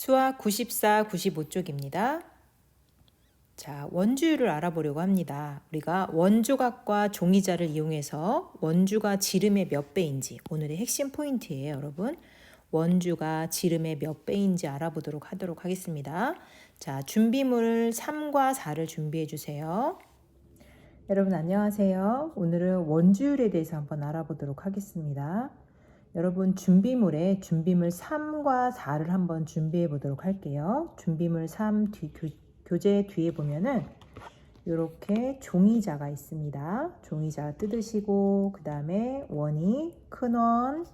수학 94, 95쪽입니다. 자, 원주율을 알아보려고 합니다. 우리가 원조각과 종이자를 이용해서 원주가 지름의 몇 배인지 오늘의 핵심 포인트예요, 여러분. 원주가 지름의 몇 배인지 알아보도록 하겠습니다. 자, 준비물 3과 4를 준비해 주세요. 여러분 안녕하세요. 오늘은 원주율에 대해서 한번 알아보도록 하겠습니다. 여러분 준비물 3과 4를 한번 원주해 보도록 할게요. 준비물 3 교재 뒤에 보면은 이렇게 종이자가 있습니다. 종이자 뜯으시고 그 다음에 원이 큰 원,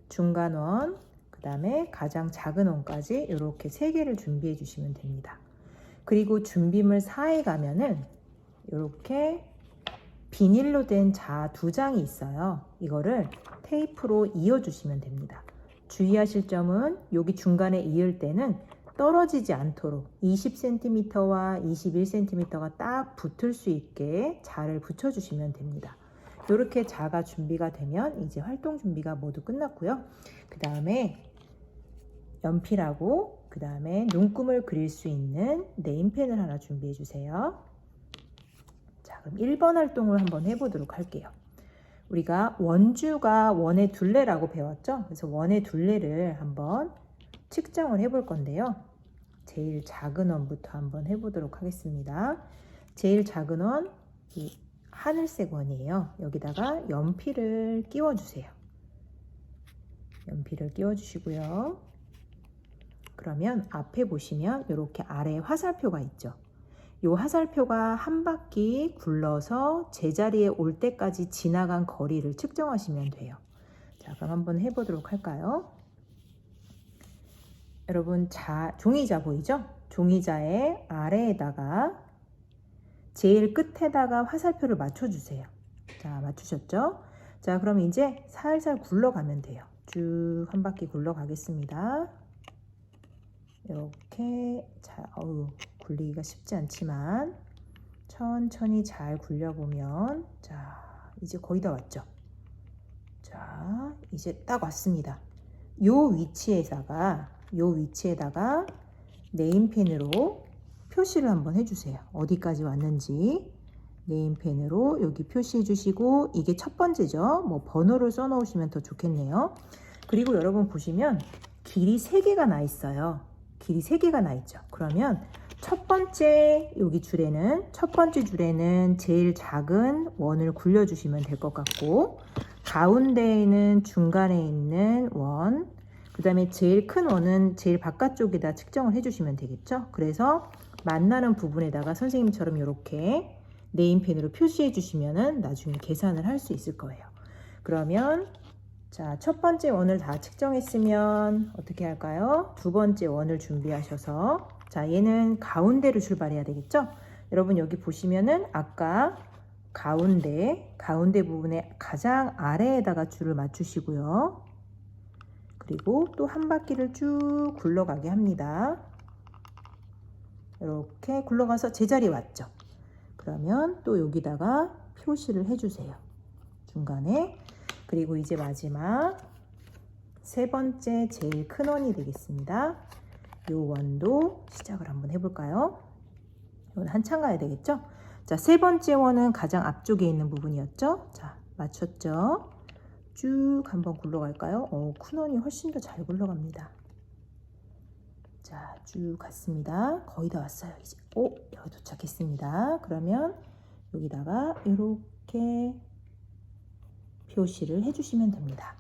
중간 원, 그 다음에 가장 작은 원까지 이렇게 3개를 준비해 주시면 됩니다. 그리고 준비물 4에 가면은 이렇게 비닐로 된 자 2장이 있어요. 이거를 테이프로 이어주시면 됩니다. 주의하실 점은 여기 중간에 이을 때는 떨어지지 않도록 20cm와 21cm가 딱 붙을 수 있게 자를 붙여주시면 됩니다. 이렇게 자가 준비가 되면 이제 활동 준비가 모두 끝났고요. 그 다음에 연필하고 그 다음에 눈금을 그릴 수 있는 네임펜을 하나 준비해 주세요. 자, 그럼 1번 활동을 한번 해보도록 할게요. 우리가 원주가 원의 둘레라고 배웠죠? 그래서 원의 둘레를 한번 측정을 해볼 건데요. 제일 작은 원부터 한번 해보도록 하겠습니다. 제일 작은 원, 이 하늘색 원이에요. 여기다가 연필을 끼워주세요. 연필을 끼워주시고요. 그러면 앞에 보시면 이렇게 아래에 화살표가 있죠. 이 화살표가 한 바퀴 굴러서 제자리에 올 때까지 지나간 거리를 측정하시면 돼요. 자, 그럼 한번 해보도록 할까요? 여러분 종이자 보이죠? 종이자의 아래에다가 제일 끝에다가 화살표를 맞춰주세요. 자, 맞추셨죠? 자, 그럼 이제 살살 굴러가면 돼요. 쭉 한 바퀴 굴러가겠습니다. 이렇게 굴리기가 쉽지 않지만 천천히 잘 굴려보면 자, 이제 거의 다 왔죠? 자, 이제 딱 왔습니다. 요 위치에다가 네임펜으로 표시를 한번 해주세요. 어디까지 왔는지 네임펜으로 여기 표시해 주시고, 이게 첫 번째죠. 뭐 번호를 써 놓으시면 더 좋겠네요. 그리고 여러분 보시면 길이 3개가 나 있어요. 길이 3개가 나 있죠. 그러면 첫 번째 줄에는 제일 작은 원을 굴려주시면 될 것 같고, 가운데에는 중간에 있는 원, 그 다음에 제일 큰 원은 제일 바깥쪽에다 측정을 해주시면 되겠죠. 그래서 만나는 부분에다가 선생님처럼 이렇게 네임펜으로 표시해 주시면은 나중에 계산을 할 수 있을 거예요. 그러면 자, 첫 번째 원을 다 측정했으면 어떻게 할까요? 두 번째 원을 준비하셔서, 자, 얘는 가운데로 출발해야 되겠죠? 여러분 여기 보시면은 아까 가운데 부분에 가장 아래에다가 줄을 맞추시고요. 그리고 또 한 바퀴를 쭉 굴러가게 합니다. 이렇게 굴러가서 제자리 왔죠? 그러면 또 여기다가 표시를 해주세요. 중간에. 그리고 이제 마지막 세 번째 제일 큰 원이 되겠습니다. 이 원도 시작을 한번 해볼까요? 이건 한참 가야 되겠죠? 자, 세 번째 원은 가장 앞쪽에 있는 부분이었죠? 자, 맞췄죠? 쭉 한번 굴러갈까요? 큰 원이 훨씬 더 잘 굴러갑니다. 자, 쭉 갔습니다. 거의 다 왔어요. 이제 여기 도착했습니다. 그러면 여기다가 이렇게 표시를 해주시면 됩니다.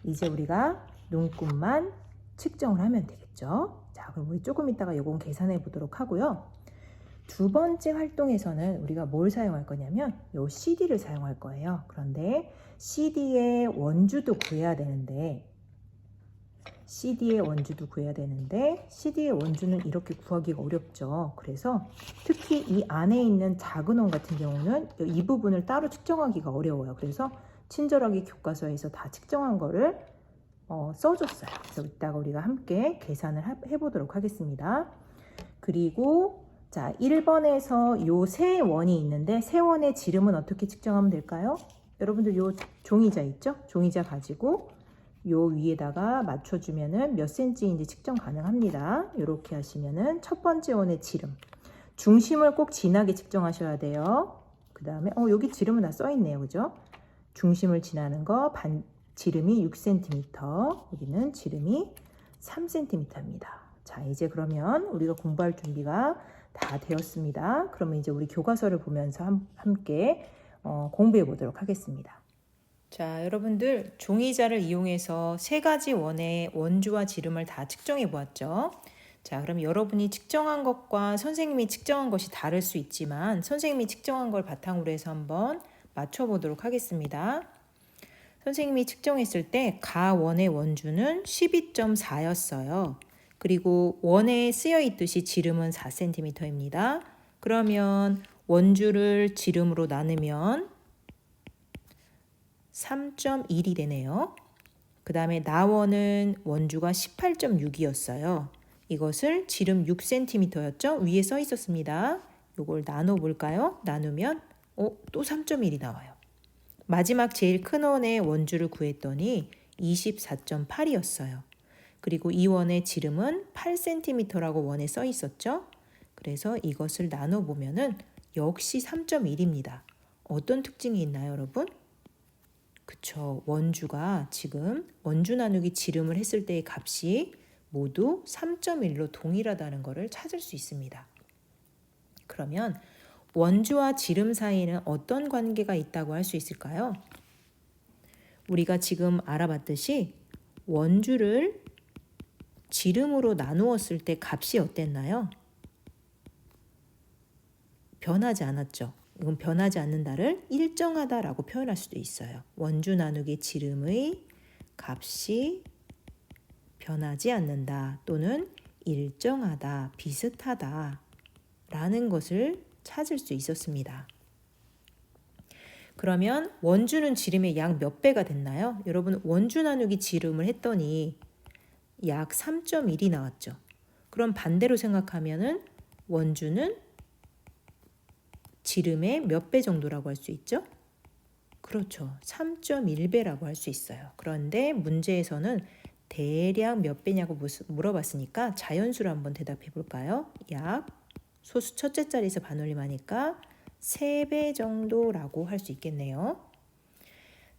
이제 우리가 눈금만 측정을 하면 되겠죠. 자, 그럼 우리 조금 이따가 요건 계산해 보도록 하고요. 두 번째 활동에서는 우리가 뭘 사용할 거냐면 요 CD를 사용할 거예요. 그런데 CD의 원주도 구해야 되는데 CD의 원주는 이렇게 구하기가 어렵죠. 그래서 특히 이 안에 있는 작은 원 같은 경우는 이 부분을 따로 측정하기가 어려워요. 그래서 친절하게 교과서에서 다 측정한 거를 써줬어요. 그래서 이따가 우리가 함께 계산을 해보도록 하겠습니다. 그리고 자, 1번에서 요 세 원이 있는데 세 원의 지름은 어떻게 측정하면 될까요? 여러분들 요 종이자 있죠? 종이자 가지고 요 위에다가 맞춰주면은 몇 cm인지 측정 가능합니다. 이렇게 하시면은 첫 번째 원의 지름. 중심을 꼭 진하게 측정하셔야 돼요. 그 다음에 여기 지름은 다 써있네요. 그죠? 중심을 지나는 거 지름이 6cm, 여기는 지름이 3cm입니다. 자, 이제 그러면 우리가 공부할 준비가 다 되었습니다. 그러면 이제 우리 교과서를 보면서 함께 공부해 보도록 하겠습니다. 자, 여러분들 종이자를 이용해서 세 가지 원의 원주와 지름을 다 측정해 보았죠. 자, 그럼 여러분이 측정한 것과 선생님이 측정한 것이 다를 수 있지만 선생님이 측정한 걸 바탕으로 해서 한번 맞춰보도록 하겠습니다. 선생님이 측정했을 때 가원의 원주는 12.4였어요. 그리고 원에 쓰여 있듯이 지름은 4cm입니다. 그러면 원주를 지름으로 나누면 3.1이 되네요. 그 다음에 나원은 원주가 18.6이었어요. 이것을 지름 6cm였죠? 위에 써 있었습니다. 이걸 나눠볼까요? 나누면 또 3.1이 나와요. 마지막 제일 큰 원의 원주를 구했더니 24.8이었어요. 그리고 이 원의 지름은 8cm라고 원에 써 있었죠? 그래서 이것을 나눠보면은 역시 3.1입니다. 어떤 특징이 있나요, 여러분? 그쵸. 원주가 지금 원주 나누기 지름을 했을 때의 값이 모두 3.1로 동일하다는 것을 찾을 수 있습니다. 그러면 원주와 지름 사이에는 어떤 관계가 있다고 할 수 있을까요? 우리가 지금 알아봤듯이 원주를 지름으로 나누었을 때 값이 어땠나요? 변하지 않았죠. 이건 변하지 않는다를 일정하다라고 표현할 수도 있어요. 원주 나누기 지름의 값이 변하지 않는다 또는 일정하다, 비슷하다 라는 것을 찾을 수 있었습니다. 그러면 원주는 지름의 약 몇 배가 됐나요? 여러분 원주 나누기 지름을 했더니 약 3.1이 나왔죠. 그럼 반대로 생각하면은 원주는 지름의 몇 배 정도라고 할 수 있죠? 그렇죠. 3.1배라고 할 수 있어요. 그런데 문제에서는 대략 몇 배냐고 물어봤으니까 자연수로 한번 대답해 볼까요? 약 소수 첫째 자리에서 반올림하니까 3배 정도라고 할 수 있겠네요.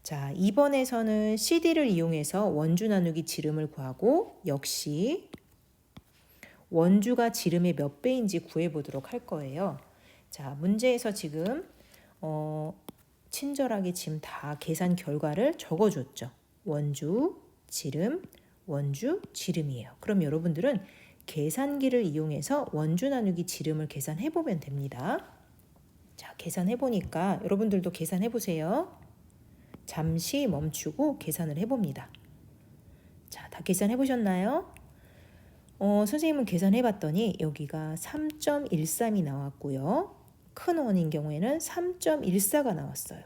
자, 이번에서는 CD를 이용해서 원주 나누기 지름을 구하고 역시 원주가 지름의 몇 배인지 구해보도록 할 거예요. 자, 문제에서 지금 친절하게 지금 다 계산 결과를 적어줬죠. 원주, 지름, 원주, 지름이에요. 그럼 여러분들은 계산기를 이용해서 원주 나누기 지름을 계산해보면 됩니다. 자, 계산해보니까 여러분들도 계산해보세요. 잠시 멈추고 계산을 해봅니다. 자, 다 계산해보셨나요? 선생님은 계산해봤더니 여기가 3.13이 나왔고요. 큰 원인 경우에는 3.14가 나왔어요.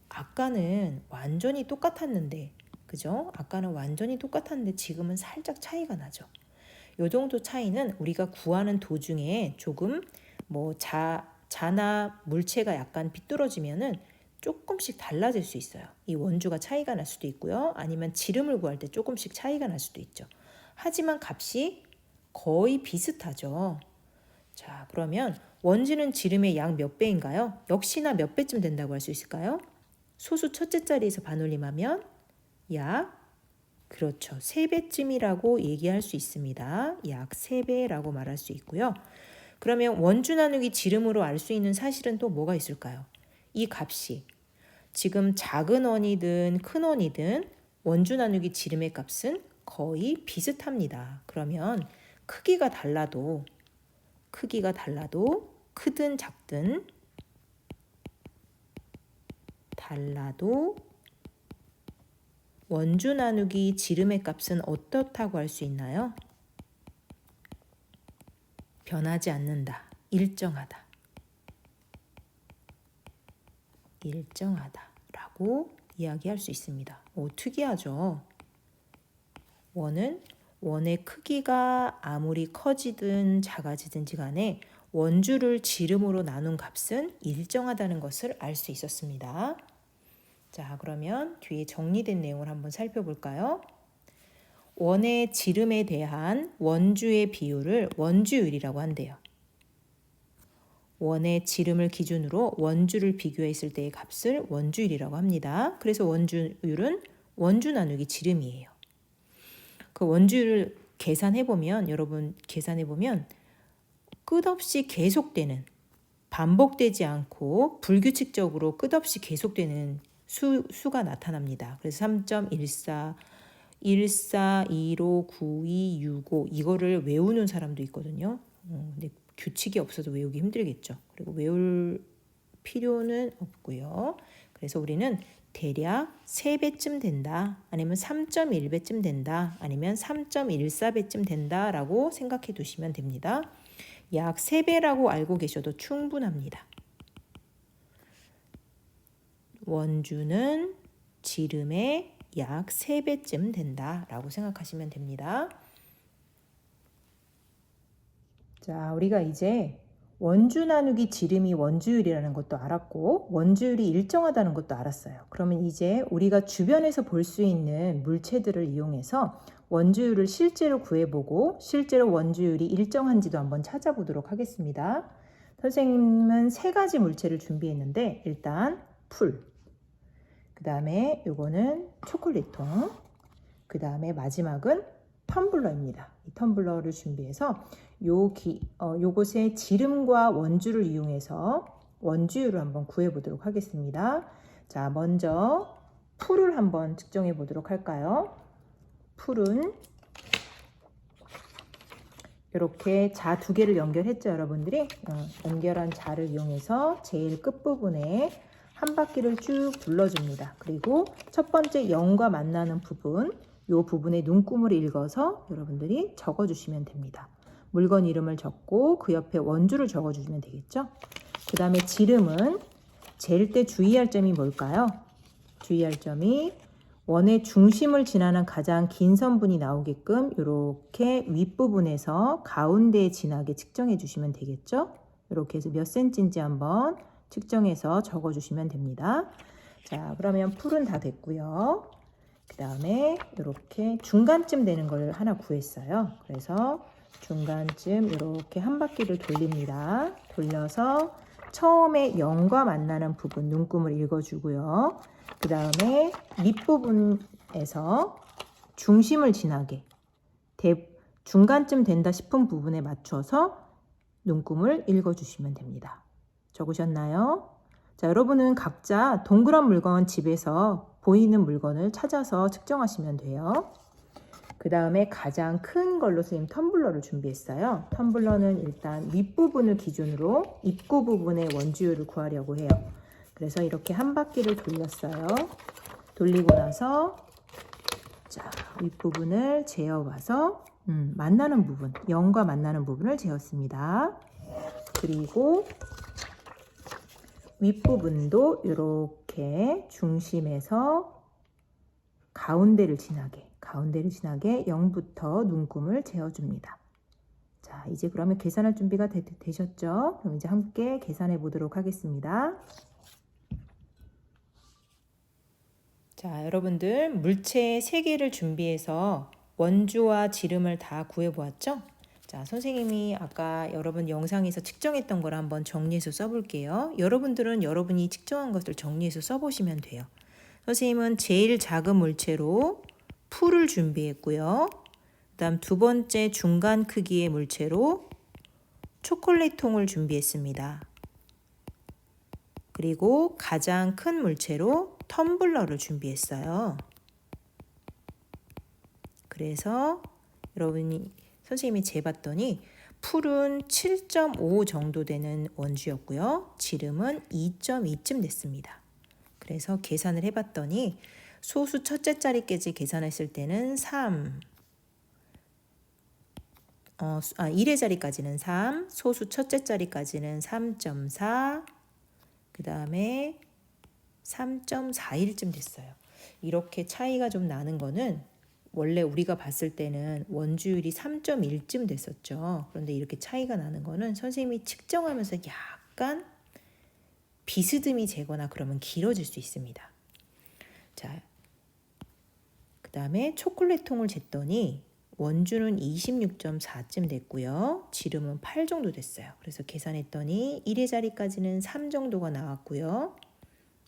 아까는 완전히 똑같았는데, 그죠? 아까는 완전히 똑같았는데 지금은 살짝 차이가 나죠. 요 정도 차이는 우리가 구하는 도중에 조금 자나 물체가 약간 비뚤어지면은 조금씩 달라질 수 있어요. 이 원주가 차이가 날 수도 있고요. 아니면 지름을 구할 때 조금씩 차이가 날 수도 있죠. 하지만 값이 거의 비슷하죠. 자, 그러면 원주는 지름의 약 몇 배인가요? 역시나 몇 배쯤 된다고 할 수 있을까요? 소수 첫째 자리에서 반올림하면 약 그렇죠. 3배쯤이라고 얘기할 수 있습니다. 약 3배라고 말할 수 있고요. 그러면 원주 나누기 지름으로 알 수 있는 사실은 또 뭐가 있을까요? 이 값이 지금 작은 원이든 큰 원이든 원주 나누기 지름의 값은 거의 비슷합니다. 그러면 크기가 달라도 크든 작든 달라도 원주 나누기 지름의 값은 어떻다고 할 수 있나요? 변하지 않는다. 일정하다. 일정하다라고 이야기할 수 있습니다. 특이하죠? 원의 크기가 아무리 커지든 작아지든지 간에 원주를 지름으로 나눈 값은 일정하다는 것을 알 수 있었습니다. 자, 그러면 뒤에 정리된 내용을 한번 살펴볼까요? 원의 지름에 대한 원주의 비율을 원주율이라고 한대요. 원의 지름을 기준으로 원주를 비교했을 때의 값을 원주율이라고 합니다. 그래서 원주율은 원주 나누기 지름이에요. 그 원주율을 여러분 계산해보면 끝없이 계속되는, 반복되지 않고 불규칙적으로 끝없이 계속되는 수가 나타납니다. 그래서 3.14, 14, 15, 92, 65 이거를 외우는 사람도 있거든요. 근데 규칙이 없어도 외우기 힘들겠죠. 그리고 외울 필요는 없고요. 그래서 우리는 대략 3배쯤 된다, 아니면 3.1배쯤 된다, 아니면 3.14배쯤 된다라고 생각해 두시면 됩니다. 약 3배라고 알고 계셔도 충분합니다. 원주는 지름의 약 3배쯤 된다라고 생각하시면 됩니다. 자, 우리가 이제 원주 나누기 지름이 원주율이라는 것도 알았고 원주율이 일정하다는 것도 알았어요. 그러면 이제 우리가 주변에서 볼 수 있는 물체들을 이용해서 원주율을 실제로 구해보고 실제로 원주율이 일정한지도 한번 찾아보도록 하겠습니다. 선생님은 3가지 물체를 준비했는데 일단 풀, 그 다음에 요거는 초콜릿통, 그 다음에 마지막은 텀블러입니다. 이 텀블러를 준비해서 요곳의 지름과 원주를 이용해서 원주율을 한번 구해보도록 하겠습니다. 자, 먼저 풀을 한번 측정해 보도록 할까요? 풀은 이렇게 자 2개를 연결했죠, 여러분들이? 연결한 자를 이용해서 제일 끝부분에 한 바퀴를 쭉 둘러줍니다. 그리고 첫 번째 0과 만나는 부분, 이 부분에 눈금을 읽어서 여러분들이 적어주시면 됩니다. 물건 이름을 적고 그 옆에 원주를 적어주시면 되겠죠. 그 다음에 지름은 잴 때 주의할 점이 뭘까요? 주의할 점이 원의 중심을 지나는 가장 긴 선분이 나오게끔 이렇게 윗부분에서 가운데에 지나게 측정해 주시면 되겠죠. 이렇게 해서 몇 센치인지 한번 측정해서 적어주시면 됩니다. 자, 그러면 풀은 다 됐고요. 그 다음에 이렇게 중간쯤 되는 걸 하나 구했어요. 그래서 중간쯤 이렇게 한 바퀴를 돌립니다. 돌려서 처음에 0과 만나는 부분 눈금을 읽어주고요. 그 다음에 밑부분에서 중심을 지나게 중간쯤 된다 싶은 부분에 맞춰서 눈금을 읽어주시면 됩니다. 적으셨나요? 자, 여러분은 각자 동그란 물건 집에서 보이는 물건을 찾아서 측정하시면 돼요. 그 다음에 가장 큰 걸로 선생님 텀블러를 준비했어요. 텀블러는 일단 윗부분을 기준으로 입구 부분의 원주율을 구하려고 해요. 그래서 이렇게 한 바퀴를 돌렸어요. 돌리고 나서 자, 윗부분을 재어봐서 만나는 부분, 0과 만나는 부분을 재었습니다. 그리고 윗부분도 이렇게 중심에서 가운데를 지나게 0부터 눈금을 재어줍니다. 자, 이제 그러면 계산할 준비가 되셨죠? 그럼 이제 함께 계산해 보도록 하겠습니다. 자, 여러분들 물체 3개를 준비해서 원주와 지름을 다 구해보았죠? 자, 선생님이 아까 여러분 영상에서 측정했던 걸 한번 정리해서 써볼게요. 여러분들은 여러분이 측정한 것을 정리해서 써보시면 돼요. 선생님은 제일 작은 물체로 풀을 준비했고요. 그 다음 2번째 중간 크기의 물체로 초콜릿통을 준비했습니다. 그리고 가장 큰 물체로 텀블러를 준비했어요. 그래서 선생님이 재봤더니 풀은 7.5 정도 되는 원주였고요. 지름은 2.2쯤 됐습니다. 그래서 계산을 해봤더니 소수 첫째 자리까지 계산했을 때는 3, 1의 자리까지는 3, 소수 첫째 자리까지는 3.4, 그 다음에 3.41쯤 됐어요. 이렇게 차이가 좀 나는 거는 원래 우리가 봤을 때는 원주율이 3.1쯤 됐었죠. 그런데 이렇게 차이가 나는 거는 선생님이 측정하면서 약간 비스듬히 재거나 그러면 길어질 수 있습니다. 자, 그 다음에 초콜릿 통을 쟀더니 원주는 26.4쯤 됐고요. 지름은 8 정도 됐어요. 그래서 계산했더니 1의 자리까지는 3 정도가 나왔고요.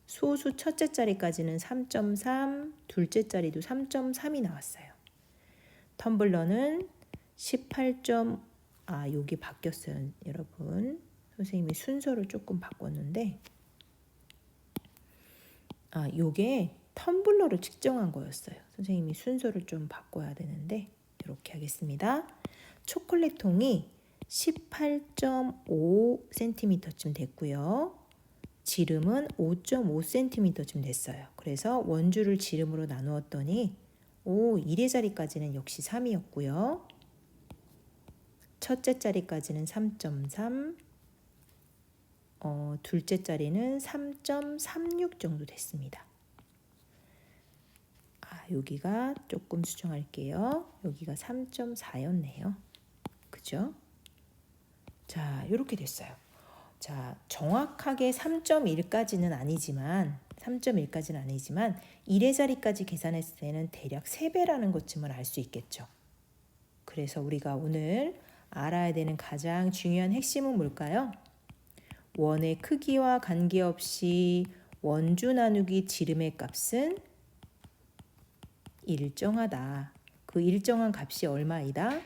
소수 첫째 자리까지는 3.3, 둘째 자리도 3.3이 나왔어요. 텀블러는 18. 여기 바뀌었어요, 여러분. 선생님이 순서를 조금 바꿨는데 요게 텀블러를 측정한 거였어요. 선생님이 순서를 좀 바꿔야 되는데 이렇게 하겠습니다. 초콜릿 통이 18.5cm쯤 됐고요. 지름은 5.5cm쯤 됐어요. 그래서 원주를 지름으로 나누었더니 1의 자리까지는 역시 3이었고요. 첫째 자리까지는 3.3, 둘째 자리는 3.36 정도 됐습니다. 여기가 조금 수정할게요. 여기가 3.4였네요. 그죠? 자, 이렇게 됐어요. 자, 정확하게 3.1까지는 아니지만 1의 자리까지 계산했을 때는 대략 3배라는 것쯤을 알 수 있겠죠. 그래서 우리가 오늘 알아야 되는 가장 중요한 핵심은 뭘까요? 원의 크기와 관계없이 원주 나누기 지름의 값은 일정하다. 그 일정한 값이 얼마이다?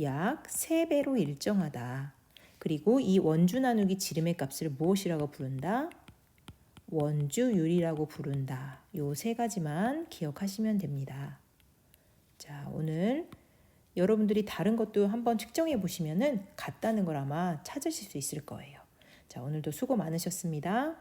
약 3배로 일정하다. 그리고 이 원주 나누기 지름의 값을 무엇이라고 부른다? 원주율이라고 부른다. 요 3가지만 기억하시면 됩니다. 자, 오늘 여러분들이 다른 것도 한번 측정해 보시면은 같다는 걸 아마 찾으실 수 있을 거예요. 자, 오늘도 수고 많으셨습니다.